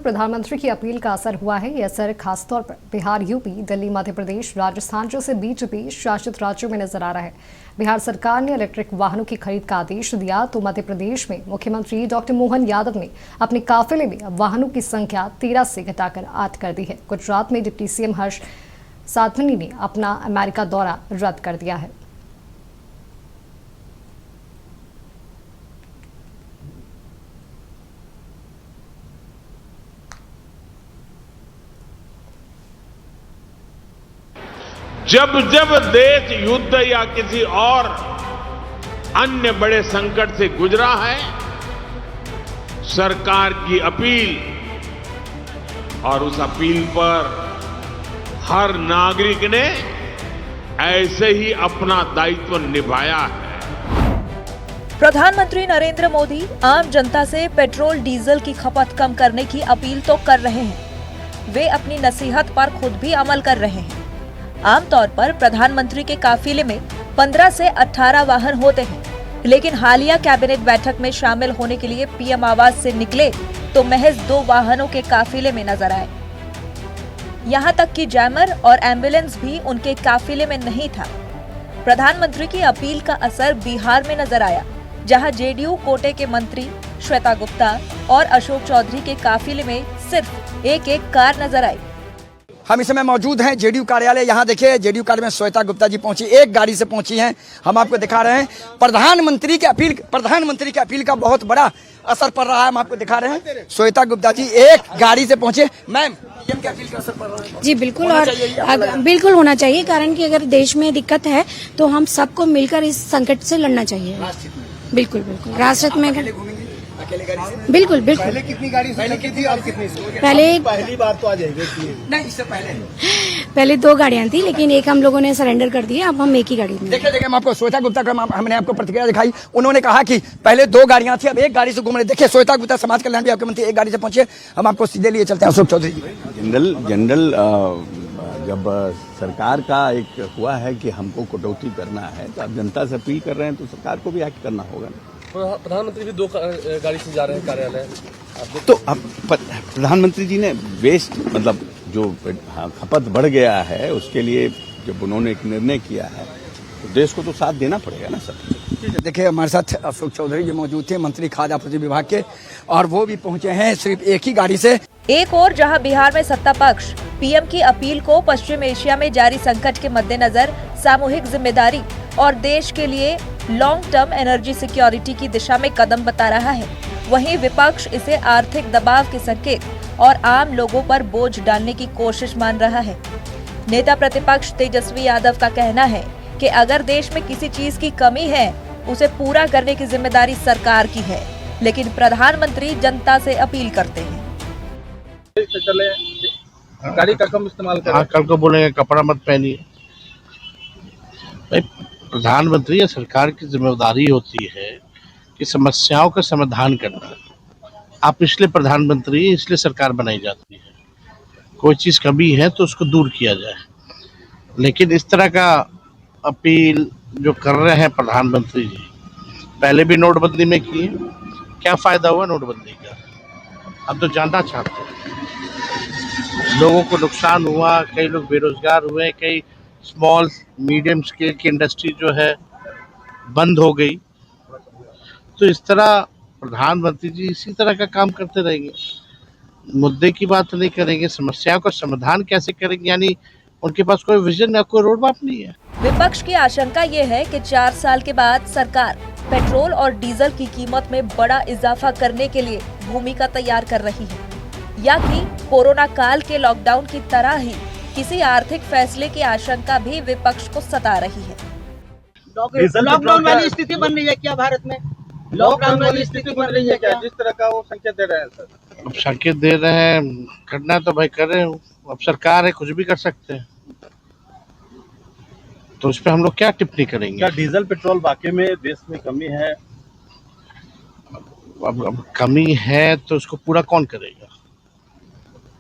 प्रधानमंत्री की अपील का असर हुआ है। यह असर खासतौर पर बिहार, यूपी, दिल्ली, मध्य प्रदेश, राजस्थान जैसे बीजेपी शासित राज्यों में नजर आ रहा है। बिहार सरकार ने इलेक्ट्रिक वाहनों की खरीद का आदेश दिया तो मध्य प्रदेश में मुख्यमंत्री डॉक्टर मोहन यादव ने अपने काफिले में वाहनों की संख्या 13 से घटाकर 8 कर दी है। गुजरात में डिप्टी सीएम हर्ष साधवनी ने अपना अमेरिका दौरा रद्द कर दिया है। जब जब देश युद्ध या किसी और अन्य बड़े संकट से गुजरा है, सरकार की अपील और उस अपील पर हर नागरिक ने ऐसे ही अपना दायित्व निभाया है। प्रधानमंत्री नरेंद्र मोदी आम जनता से पेट्रोल डीजल की खपत कम करने की अपील तो कर रहे हैं, वे अपनी नसीहत पर खुद भी अमल कर रहे हैं। आमतौर पर प्रधानमंत्री के काफिले में 15 से 18 वाहन होते हैं, लेकिन हालिया कैबिनेट बैठक में शामिल होने के लिए पीएम आवास से निकले तो महज 2 वाहनों के काफिले में नजर आए। यहां तक कि जैमर और एम्बुलेंस भी उनके काफिले में नहीं था। प्रधानमंत्री की अपील का असर बिहार में नजर आया, जहां जेडीयू कोटे के मंत्री श्वेता गुप्ता और अशोक चौधरी के काफिले में सिर्फ एक कार नजर आई। हम इस समय मौजूद हैं जेडीयू कार्यालय। यहाँ देखिए जेडीयू कार्यालय में श्वेता गुप्ता जी पहुंची, एक गाड़ी से पहुंची हैं। हम आपको दिखा रहे हैं प्रधानमंत्री की अपील का बहुत बड़ा असर पड़ रहा है। हम आपको दिखा रहे हैं श्वेता गुप्ता जी एक गाड़ी से पहुंचे। मैम, पीएम की अपील का असर पड़ रहा है? जी बिल्कुल, और बिल्कुल होना चाहिए, कारण कि अगर देश में दिक्कत है तो हम सबको मिलकर इस संकट से लड़ना चाहिए। बिल्कुल बिल्कुल, राष्ट्र में बिल्कुल बिल्कुल। पहले कितनी गाड़ी थी, अब कितनी? पहली बार तो आ जाएगी नहीं, इससे पहले 2 गाड़ियां थी, लेकिन एक हम लोगों ने सरेंडर कर दी है। अब हम एक ही गाड़ी में। देखिए हम आपको श्वेता गुप्ता का हमने आपको प्रतिक्रिया दिखाई। उन्होंने कहा कि पहले 2 गाड़ियां थी, अब एक गाड़ी से घूम रहे। देखिए श्वेता गुप्ता समाज कल्याण विभाग के मंत्री एक गाड़ी से पहुंचे। हम आपको सीधे लिए चलते हैं अशोक चौधरी जी। जनरल जब सरकार का एक हुआ है कि हमको कटौती करना है, तो अब जनता से अपील कर रहे हैं तो सरकार को भी एक्ट करना होगा। प्रधानमंत्री भी 2 गाड़ी से जा रहे हैं कार्यालय, तो अब प्रधानमंत्री जी ने वेस्ट मतलब जो खपत बढ़ गया है उसके लिए जब उन्होंने एक निर्णय किया है तो देश को तो साथ देना पड़ेगा ना सर। देखिए हमारे साथ अशोक चौधरी जी मौजूद थे, मंत्री खाद्य आपूर्ति विभाग के, और वो भी पहुंचे हैं सिर्फ एक ही गाड़ी से। एक और जहां बिहार में सत्ता पक्ष पीएम की अपील को पश्चिम एशिया में जारी संकट के मद्देनजर सामूहिक जिम्मेदारी और देश के लिए लॉन्ग टर्म एनर्जी सिक्योरिटी की दिशा में कदम बता रहा है, वहीं विपक्ष इसे आर्थिक दबाव के संकेत और आम लोगों पर बोझ डालने की कोशिश मान रहा है। नेता प्रतिपक्ष तेजस्वी यादव का कहना है कि अगर देश में किसी चीज की कमी है उसे पूरा करने की जिम्मेदारी सरकार की है, लेकिन प्रधानमंत्री जनता से अपील करते हैं। गाड़ी का कम इस्तेमाल करें। कल को बोलेंगे कपड़ा मत पहनिए। प्रधानमंत्री या सरकार की जिम्मेदारी होती है कि समस्याओं का समाधान करना। आप इसलिए प्रधानमंत्री, इसलिए सरकार बनाई जाती है। कोई चीज़ कमी है तो उसको दूर किया जाए, लेकिन इस तरह का अपील जो कर रहे हैं प्रधानमंत्री जी, पहले भी नोटबंदी में किए, क्या फ़ायदा हुआ नोटबंदी का? अब तो जानना चाहते हैं। लोगों को नुकसान हुआ, कई लोग बेरोजगार हुए, कई स्मॉल मीडियम स्केल की इंडस्ट्री जो है बंद हो गई। तो इस तरह प्रधानमंत्री जी इसी तरह का काम करते रहेंगे, मुद्दे की बात नहीं करेंगे, समस्याओं का समाधान कैसे करेंगे, यानी उनके पास कोई विजन या कोई रोड मैप नहीं है। विपक्ष की आशंका ये है कि 4 साल के बाद सरकार पेट्रोल और डीजल की कीमत में बड़ा इजाफा करने के लिए भूमिका तैयार कर रही है, या कि कोरोना काल के लॉकडाउन की तरह ही किसी आर्थिक फैसले की आशंका भी विपक्ष को सता रही है। लॉकडाउन वाली स्थिति बन रही है क्या भारत में? लॉकडाउन वाली स्थिति बन रही है क्या, जिस तरह का वो संकेत दे रहे हैं सर? अब संकेत दे रहे हैं, करना तो भाई कर रहे हो, अब सरकार है, कुछ भी कर सकते हैं, तो उस पर हम लोग क्या टिप्पणी करेंगे? क्या डीजल पेट्रोल वाकई में देश में कमी है? अब कमी है तो उसको पूरा कौन करेगा?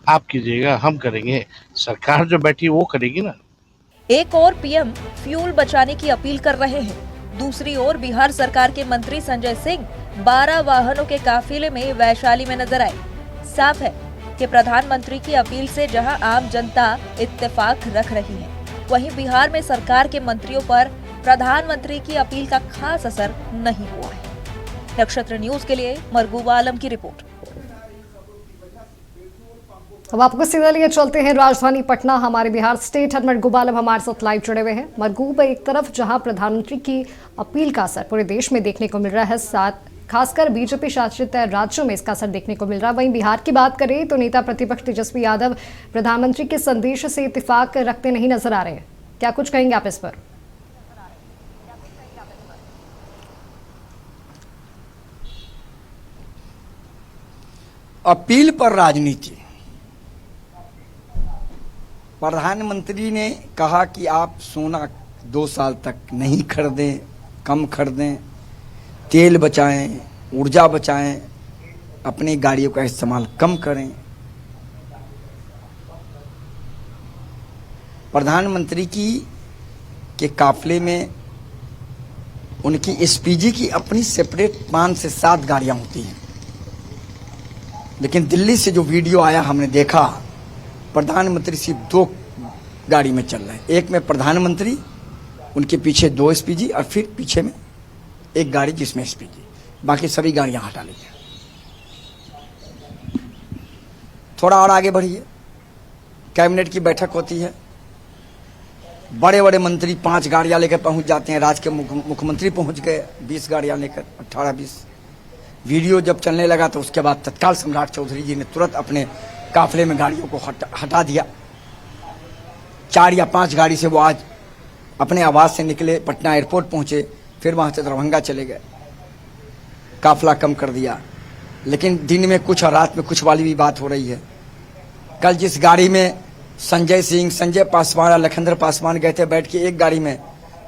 आप कीजिएगा, हम करेंगे, सरकार जो बैठी वो करेगी ना। एक और पीएम फ्यूल बचाने की अपील कर रहे हैं, दूसरी ओर बिहार सरकार के मंत्री संजय सिंह 12 वाहनों के काफिले में वैशाली में नजर आए। साफ है कि प्रधानमंत्री की अपील से जहां आम जनता इत्तेफाक रख रही है, वहीं बिहार में सरकार के मंत्रियों पर प्रधानमंत्री की अपील का खास असर नहीं हुआ है। नक्षत्र न्यूज के लिए मरगूबा आलम की रिपोर्ट। अब आपको सीधा लिए चलते हैं राजधानी पटना। हमारे बिहार स्टेट हेड मरगूबा आलम हमारे साथ लाइव जुड़े हुए हैं। मरगूबा, एक तरफ जहां प्रधानमंत्री की अपील का असर पूरे देश में देखने को मिल रहा है, साथ खासकर बीजेपी शासित राज्यों में इसका असर देखने को मिल रहा है, वहीं बिहार की बात करें तो नेता प्रतिपक्ष तेजस्वी यादव प्रधानमंत्री के संदेश से इत्तेफाक रखते नहीं नजर आ रहे हैं। क्या कुछ कहेंगे आप इस पर? अपील पर राजनीति। प्रधानमंत्री ने कहा कि आप सोना 2 साल तक नहीं खरीदें, कम खरीदें, तेल बचाएं, ऊर्जा बचाएं, अपनी गाड़ियों का इस्तेमाल कम करें। प्रधानमंत्री के काफिले में उनकी एसपीजी की अपनी सेपरेट 5 से 7 गाड़ियां होती हैं, लेकिन दिल्ली से जो वीडियो आया हमने देखा, प्रधानमंत्री सिर्फ 2 गाड़ी में चल रहे हैं। एक में प्रधानमंत्री, उनके पीछे 2 एसपीजी और फिर पीछे में एक गाड़ी जिसमें एसपीजी, बाकी सभी गाड़ियां हटा ली हैं। थोड़ा और आगे बढ़िए, कैबिनेट की बैठक होती है, बड़े बड़े मंत्री 5 गाड़ियां लेकर पहुंच जाते हैं। राज्य के मुख्यमंत्री पहुंच गए 20 गाड़ियां लेकर, 18-20। वीडियो जब चलने लगा तो उसके बाद तत्काल सम्राट चौधरी जी ने तुरंत अपने काफिले में गाड़ियों को हटा दिया। 4 या 5 गाड़ी से वो आज अपने आवास से निकले, पटना एयरपोर्ट पहुंचे, फिर वहां से दरभंगा चले गए, काफिला कम कर दिया। लेकिन दिन में कुछ और रात में कुछ वाली भी बात हो रही है। कल जिस गाड़ी में संजय सिंह, संजय पासवान और लखनदर पासवान गए थे बैठ के एक गाड़ी में,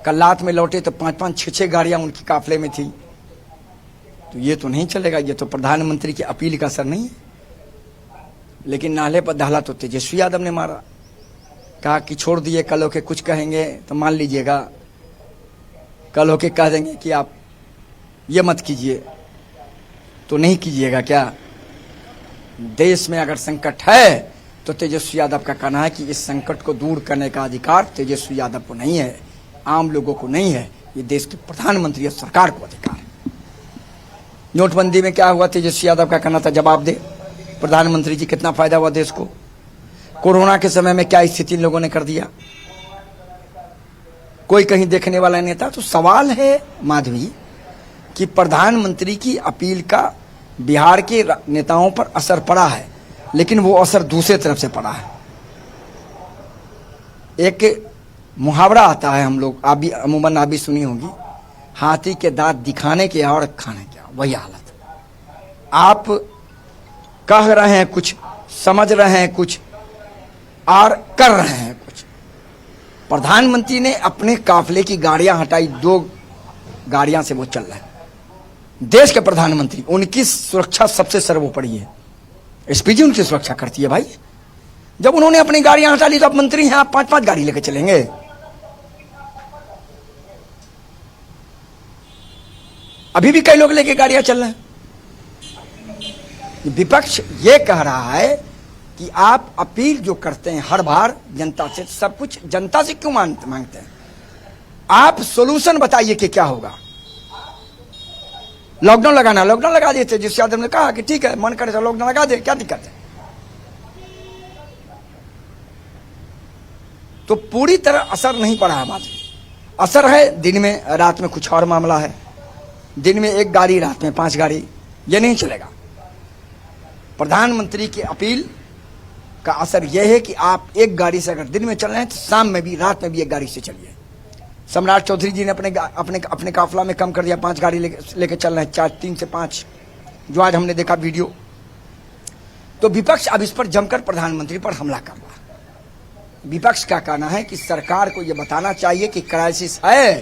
कल रात में लौटे तो 5-5, 6-6 गाड़ियां उनकी काफिले में थी। तो ये तो नहीं चलेगा, ये तो प्रधानमंत्री की अपील का असर नहीं है। लेकिन नाले पर दाहला तो तेजस्वी यादव ने मारा, कहा कि छोड़ दिए, कल होके कुछ कहेंगे तो मान लीजिएगा, कल होके कह देंगे कि आप ये मत कीजिए तो नहीं कीजिएगा क्या? देश में अगर संकट है तो तेजस्वी यादव का कहना है कि इस संकट को दूर करने का अधिकार तेजस्वी यादव को नहीं है, आम लोगों को नहीं है, ये देश के प्रधानमंत्री और सरकार को अधिकार है। नोटबंदी में क्या हुआ, तेजस्वी यादव का कहना था जवाब दे प्रधानमंत्री जी, कितना फायदा हुआ देश को? कोरोना के समय में क्या स्थिति इन लोगों ने कर दिया? कोई कहीं देखने वाला नहीं था। तो सवाल है माधवी कि प्रधानमंत्री की अपील का बिहार के नेताओं पर असर पड़ा है, लेकिन वो असर दूसरे तरफ से पड़ा है। एक मुहावरा आता है, हम लोग अमूमन आप भी सुनी होगी, हाथी के दांत दिखाने के और खाने के, वही हालत। आप कह रहे हैं कुछ, समझ रहे हैं कुछ और कर रहे हैं कुछ। प्रधानमंत्री ने अपने काफिले की गाड़ियां हटाई, 2 गाड़ियां से वो चल रहे हैं। देश के प्रधानमंत्री, उनकी सुरक्षा सबसे सर्वोपरि है। एसपीजी उनकी सुरक्षा करती है भाई। जब उन्होंने अपनी गाड़ियां हटा ली तो अब मंत्री हैं, आप 5-5 गाड़ी लेकर चलेंगे? अभी भी कई लोग लेके गाड़ियां चल रहे हैं। विपक्ष ये कह रहा है कि आप अपील जो करते हैं हर बार जनता से, सब कुछ जनता से क्यों मांगते हैं? आप सोल्यूशन बताइए कि क्या होगा। लॉकडाउन लगाना, लॉकडाउन लगा दिए थे, जिस यादव ने कहा कि ठीक है मन करे तो लॉकडाउन लगा दे, क्या दिक्कत है? तो पूरी तरह असर नहीं पड़ा है। बात असर है दिन में, रात में कुछ और मामला है। दिन में 1 गाड़ी, रात में 5 गाड़ी, ये नहीं चलेगा। प्रधानमंत्री की अपील का असर यह है कि आप 1 गाड़ी से अगर दिन में चल रहे हैं तो शाम में भी, रात में भी 1 गाड़ी से चलिए। सम्राट चौधरी जी ने अपने काफिला में कम कर दिया, 5 गाड़ी लेके चल रहे हैं, 3 से 5, जो आज हमने देखा वीडियो। तो विपक्ष अब इस पर जमकर प्रधानमंत्री पर हमला कर रहा है। विपक्ष का कहना है कि सरकार को यह बताना चाहिए कि क्राइसिस है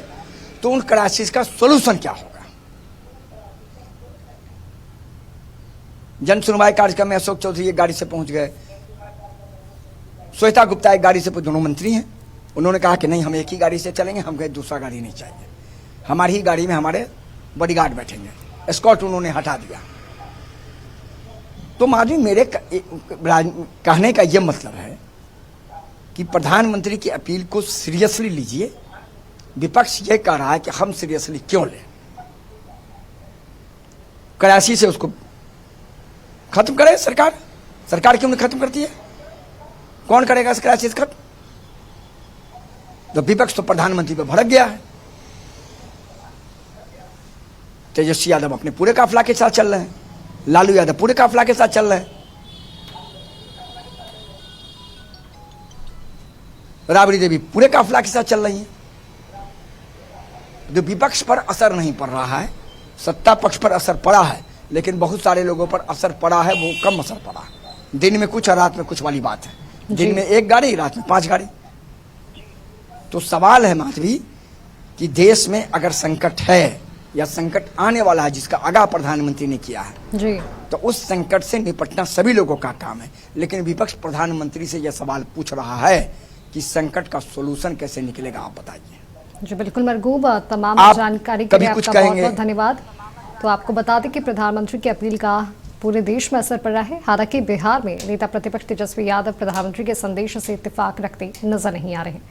तो उन क्राइसिस का सोल्यूशन क्या होगा। जन सुनवाई कार्यक्रम में अशोक चौधरी एक गाड़ी से पहुंच गए, श्वेता गुप्ता एक गाड़ी से, दोनों मंत्री हैं। उन्होंने कहा कि नहीं, हम एक ही गाड़ी से चलेंगे, हमको दूसरा गाड़ी नहीं चाहिए, हमारी ही गाड़ी में हमारे बॉडीगार्ड बैठेंगे। एस्कॉर्ट उन्होंने हटा दिया। तो माधवी मेरे कहने का यह मतलब है कि प्रधानमंत्री की अपील को सीरियसली लीजिए। विपक्ष ये कह रहा है कि हम सीरियसली क्यों लें, कराची से उसको खत्म करे सरकार। सरकार क्यों नहीं खत्म करती है? कौन करेगा इस कराची से खत्म? तो विपक्ष तो प्रधानमंत्री पे भड़क गया है। तेजस्वी यादव अपने पूरे काफिला के साथ चल रहे हैं, लालू यादव पूरे काफिला के साथ चल रहे हैं, राबड़ी देवी पूरे काफिला के साथ चल रही है। जो विपक्ष पर असर नहीं पड़ रहा है, सत्ता पक्ष पर असर पड़ा है, लेकिन बहुत सारे लोगों पर असर पड़ा है, वो कम असर पड़ा है। दिन में कुछ और रात में कुछ वाली बात है। दिन में 1 गाड़ी, रात में 5 गाड़ी। तो सवाल है माधवी कि देश में अगर संकट है या संकट आने वाला है, जिसका आगाह प्रधानमंत्री ने किया है जी, तो उस संकट से निपटना सभी लोगों का काम है। लेकिन विपक्ष प्रधानमंत्री से यह सवाल पूछ रहा है कि संकट का सोल्यूशन कैसे निकलेगा, आप बताइए। जी बिल्कुल मरगूब, तमाम आप जानकारी के कभी लिए कुछ आपका बहुत कहेंगे? बहुत धन्यवाद। तो आपको बता दें कि प्रधानमंत्री की अपील का पूरे देश में असर पड़ रहा है। हालांकि बिहार में नेता प्रतिपक्ष तेजस्वी यादव प्रधानमंत्री के संदेश से इत्तेफाक रखते नजर नहीं आ रहे।